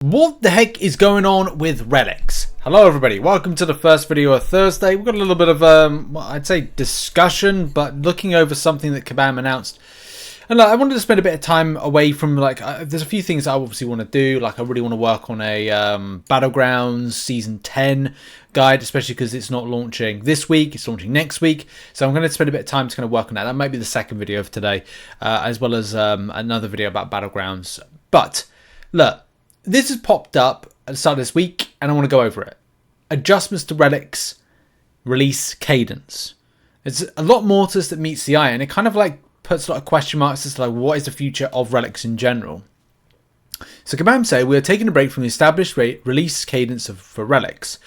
What the heck is going on with Relics? Hello everybody, welcome to the first video of Thursday. We've got a little bit of, well, I'd say discussion, but looking over something that Kabam announced. And I wanted to spend a bit of time away from, there's a few things I obviously want to do. Like, I really want to work on a Battlegrounds Season 10 guide, especially because it's not launching this week, it's launching next week. So I'm going to spend a bit of time to kind of work on that. That might be the second video of today, as well as another video about Battlegrounds. But, look, this has popped up at the start of this week, and I want to go over it. Adjustments to Relics release cadence. There's a lot more to this that meets the eye, and it kind of like puts a lot of question marks as to like what is the future of Relics in general. So Kabam say we are taking a break from the established release cadence for Relics.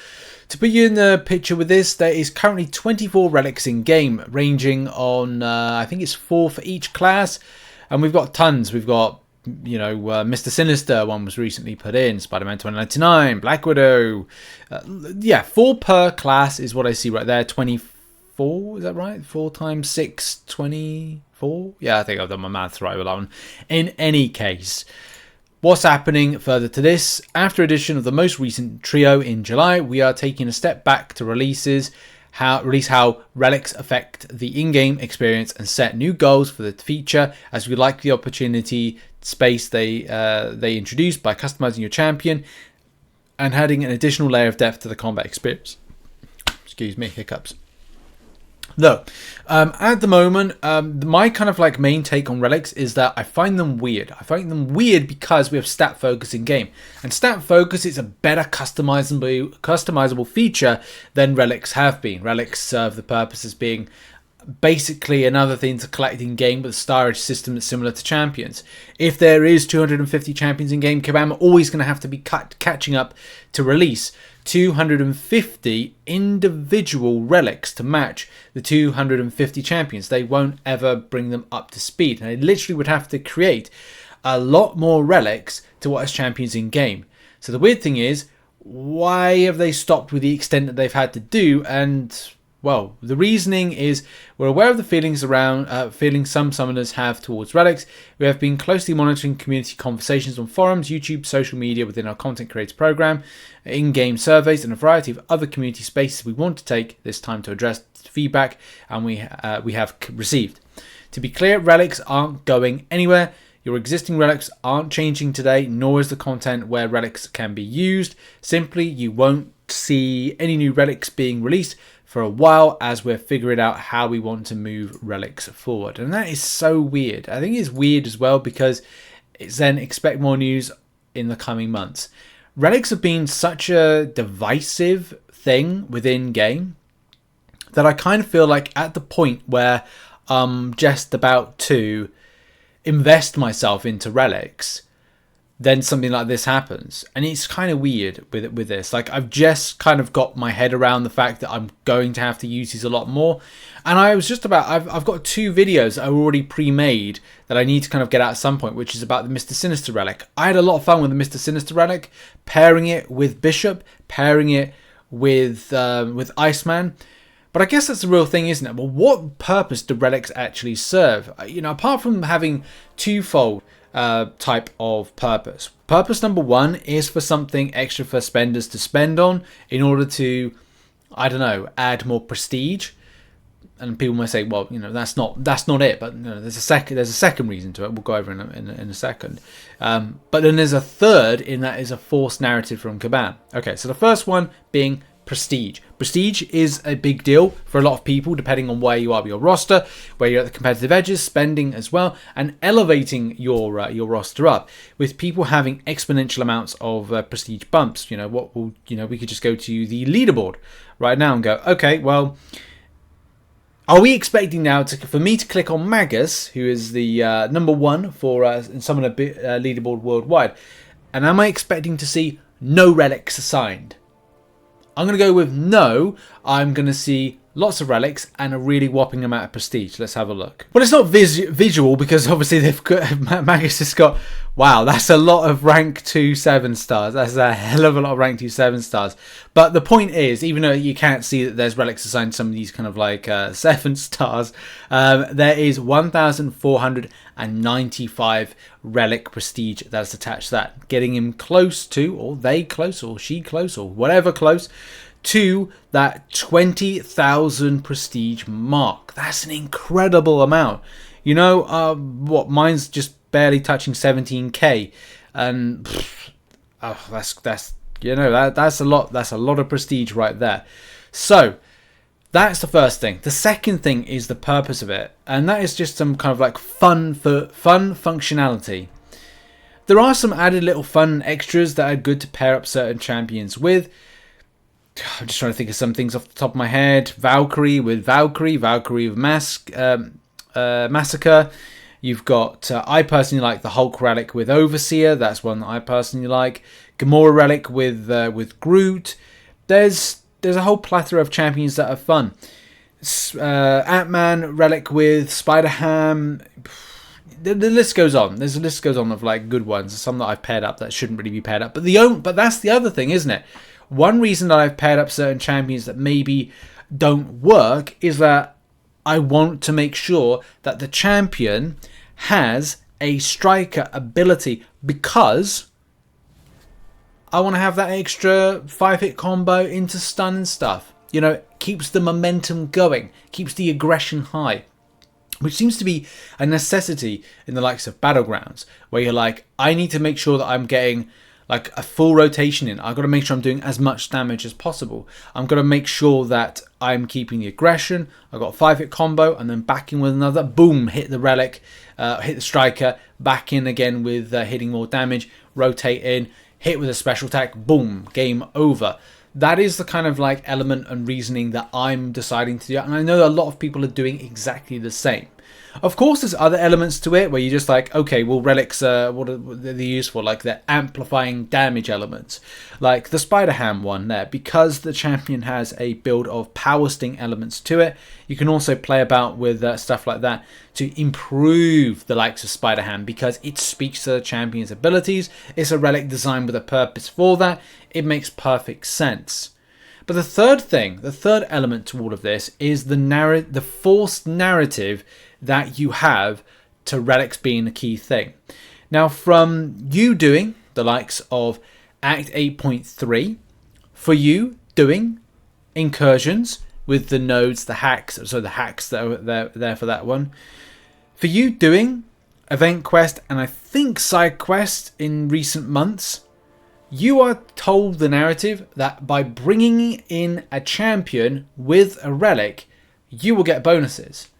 To put you in the picture with this, there is currently 24 Relics in game, ranging on I think it's 4 for each class, and we've got tons. We've got, you know, Mr. Sinister one was recently put in, Spider-Man 2099, Black Widow. Yeah, 4 per class is what I see right there. 24, is that right? 4 times 6, 24? Yeah, I think I've done my maths right with that one. In any case, what's happening further to this? After edition of the most recent trio in July, we are taking a step back to release how Relics affect the in-game experience and set new goals for the feature, as we like the opportunity space they introduced by customizing your champion and adding an additional layer of depth to the combat experience. Excuse me, hiccups. Look, at the moment, my kind of like main take on Relics is that I find them weird. I find them weird because we have stat focus in game, and stat focus is a better customizable feature than Relics have been. Relics serve the purpose as being basically another thing to collect in game with a starage system that's similar to champions. If there is 250 champions in game, Kabam are always going to have to be catching up to release 250 individual relics to match the 250 champions. They won't ever bring them up to speed, and they literally would have to create a lot more relics to what is champions in game. So the weird thing is, why have they stopped with the extent that they've had to do? And well, the reasoning is we're aware of the feelings some summoners have towards Relics. We have been closely monitoring community conversations on forums, YouTube, social media within our content creator program, in-game surveys, and a variety of other community spaces we want to take this time to address feedback and we have received. To be clear, Relics aren't going anywhere. Your existing Relics aren't changing today, nor is the content where Relics can be used. Simply, you won't see any new Relics being released for a while as we're figuring out how we want to move Relics forward. And that is so weird. I think it's weird as well because it's then expect more news in the coming months. Relics have been such a divisive thing within game that I kind of feel like at the point where I'm just about to invest myself into Relics, then something like this happens. And it's kind of weird with this. Like, I've just kind of got my head around the fact that I'm going to have to use these a lot more. And I was just about, I've got 2 videos that are already pre-made that I need to kind of get out at some point, which is about the Mr. Sinister relic. I had a lot of fun with the Mr. Sinister relic, pairing it with Bishop, pairing it with Iceman. But I guess that's the real thing, isn't it? Well, what purpose do relics actually serve? You know, apart from having twofold type of purpose. Purpose number 1 is for something extra for spenders to spend on in order to, I don't know, add more prestige. And people might say, well, you know, that's not it. But you know, there's a second reason to it. We'll go over in a second. But then there's a third, in that is a forced narrative from Kabam. Okay, so the first one being prestige. Prestige is a big deal for a lot of people, depending on where you are with your roster, where you're at the competitive edges, spending as well, and elevating your roster up. With people having exponential amounts of prestige bumps, you know, we could just go to the leaderboard right now and go, okay, well, are we expecting now for me to click on Magus, who is the number 1 for Summoner leaderboard worldwide, and am I expecting to see no relics assigned? I'm going to go with no. I'm going to see lots of relics, and a really whopping amount of prestige. Let's have a look. Well, it's not visual because obviously they've got Magus has got. Wow, that's a lot of rank 2 7-stars. That's a hell of a lot of rank 2 7-stars. But the point is, even though you can't see that there's relics assigned to some of these kind of like 7-stars, there is 1,495 relic prestige that's attached to that, getting him close to, or they close, or she close, or whatever close to that 20,000 prestige mark. That's an incredible amount. You know, what, mine's just barely touching 17k, and that's you know, that's a lot. That's a lot of prestige right there. So that's the first thing. The second thing is the purpose of it, and that is just some kind of like fun functionality. There are some added little fun extras that are good to pair up certain champions with. I'm just trying to think of some things off the top of my head. Valkyrie with Massacre. You've got, I personally like the Hulk relic with Overseer. That's one that I personally like. Gamora relic with Groot. There's a whole plethora of champions that are fun. Ant-Man relic with Spider-Ham. The list goes on. There's a list goes on of like good ones. There's some that I've paired up that shouldn't really be paired up. But that's the other thing, isn't it? One reason that I've paired up certain champions that maybe don't work is that I want to make sure that the champion has a striker ability, because I want to have that extra 5-hit combo into stun and stuff. You know, keeps the momentum going, keeps the aggression high, which seems to be a necessity in the likes of Battlegrounds, where you're like, I need to make sure that I'm getting like a full rotation in. I've got to make sure I'm doing as much damage as possible. I'm going to make sure that I'm keeping the aggression. I've got a 5-hit combo and then back in with another. Boom, hit the relic, hit the striker, back in again with hitting more damage, rotate in, hit with a special attack, boom, game over. That is the kind of like element and reasoning that I'm deciding to do. And I know a lot of people are doing exactly the same. Of course, there's other elements to it where you're just like, okay, well, relics, what are they used for? Like, they're amplifying damage elements. Like the Spider-Ham one there, because the champion has a build of power sting elements to it, you can also play about with stuff like that to improve the likes of Spider-Ham, because it speaks to the champion's abilities. It's a relic designed with a purpose for that. It makes perfect sense. But the third thing, the third element to all of this is the forced narrative that you have to relics being a key thing. Now, from you doing the likes of Act 8.3, for you doing incursions with the nodes, the hacks, so the hacks that are there for that one, for you doing event quest and I think side quest in recent months, you are told the narrative that by bringing in a champion with a relic, you will get bonuses.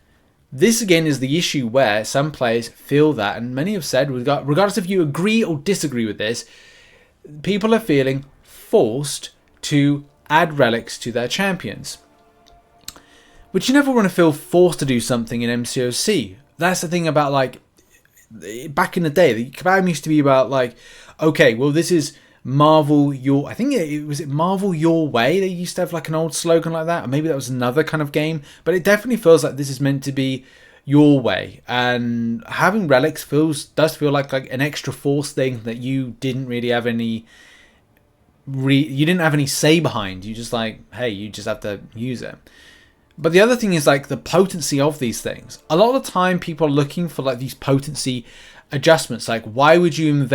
This again is the issue where some players feel that, and many have said, regardless if you agree or disagree with this, people are feeling forced to add relics to their champions. But you never want to feel forced to do something in MCOC. That's the thing about, like, back in the day, the Kabam used to be about like, okay, well, this is Marvel your, I think it was Marvel Your Way. They used to have like an old slogan like that, or maybe that was another kind of game, but it definitely feels like this is meant to be your way, and having relics does feel like an extra force thing that you didn't really have any say behind. You just like, hey, you just have to use it. But the other thing is like the potency of these things. A lot of the time people are looking for like these potency adjustments, like why would you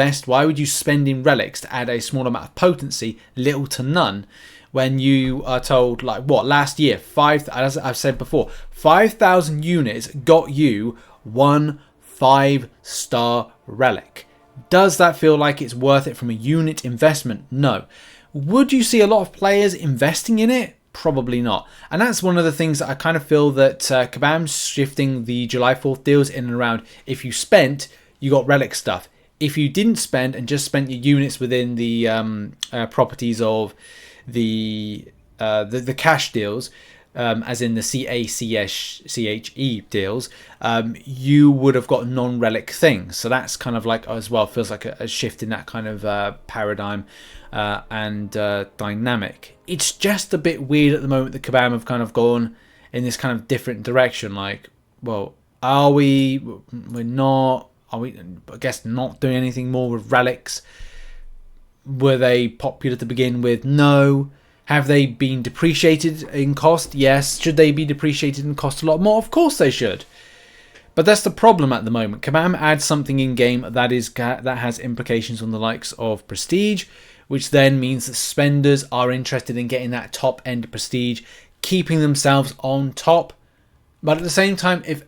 spend in relics to add a small amount of potency, little to none, when you are told, like, what, last year, as I've said before, 5,000 units got you one 5-star relic. Does that feel like it's worth it from a unit investment? No. Would you see a lot of players investing in it? Probably not. And that's one of the things that I kind of feel that Kabam's shifting the July 4th deals in and around. If you spent, you got relic stuff. If you didn't spend and just spent your units within the properties of the cash deals, as in the CACHE deals, you would have got non-relic things. So that's kind of like, as well, feels like a shift in that kind of paradigm and dynamic. It's just a bit weird at the moment that Kabam have kind of gone, in this kind of different direction. Like, well, are we? We're not. Are we? I guess not doing anything more with relics. Were they popular to begin with? No. Have they been depreciated in cost? Yes. Should they be depreciated in cost a lot more? Of course they should. But that's the problem at the moment. Kabam adds something in game that has implications on the likes of prestige, which then means that spenders are interested in getting that top end prestige, keeping themselves on top. But at the same time, if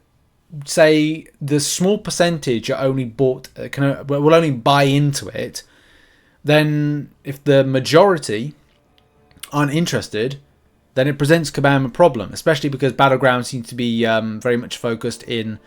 say the small percentage are only will only buy into it, then if the majority aren't interested, then it presents Kabam a problem, especially because Battlegrounds seems to be very much focused in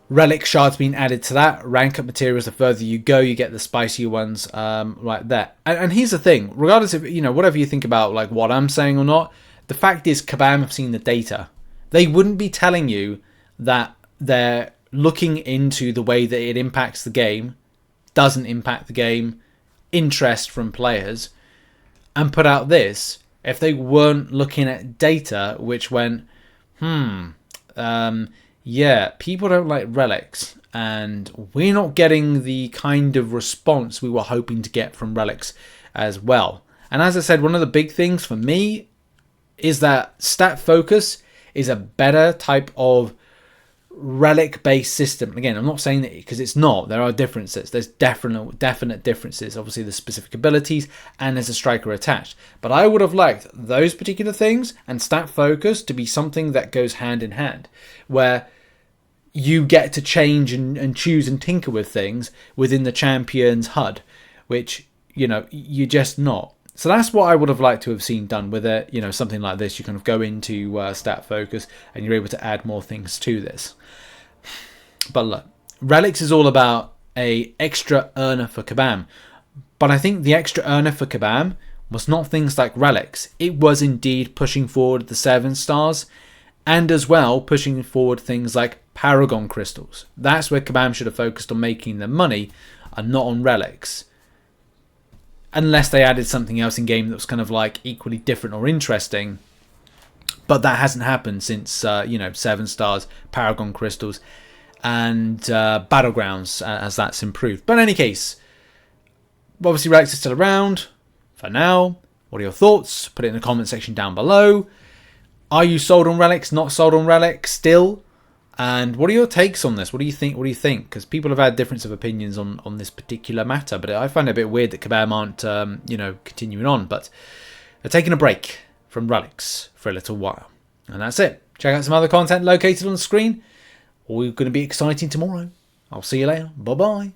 relic shards being added to that. Rank up materials, the further you go, you get the spicier ones right there. And here's the thing, regardless of, whatever you think about like what I'm saying or not, the fact is Kabam have seen the data. They wouldn't be telling you that they're looking into the way that it impacts the game, doesn't impact the game, interest from players, and put out this if they weren't looking at data which went, yeah, people don't like relics, and we're not getting the kind of response we were hoping to get from relics as well. And as I said, one of the big things for me is that stat focus is a better type of relic-based system. Again, I'm not saying that because it's not. There are differences. There's definite differences. Obviously, the specific abilities, and there's a striker attached. But I would have liked those particular things and stat focus to be something that goes hand in hand, where you get to change and choose and tinker with things within the champion's HUD, which, you're just not. So that's what I would have liked to have seen done with it. Something like this. You kind of go into stat focus and you're able to add more things to this. But look, Relics is all about a extra earner for Kabam. But I think the extra earner for Kabam was not things like Relics. It was indeed pushing forward the 7 stars, and as well pushing forward things like Paragon crystals. That's where Kabam should have focused on making their money, and not on Relics. Unless they added something else in game that was kind of like equally different or interesting. But that hasn't happened since, 7 stars, Paragon crystals, and Battlegrounds as that's improved. But in any case, obviously Relics is still around for now. What are your thoughts? Put it in the comment section down below. Are you sold on Relics? Not sold on Relics still? And what are your takes on this? What do you think? Because people have had difference of opinions on this particular matter. But I find it a bit weird that Kabam aren't, continuing on. But they're taking a break from Relics for a little while. And that's it. Check out some other content located on the screen. All going to be exciting tomorrow. I'll see you later. Bye-bye.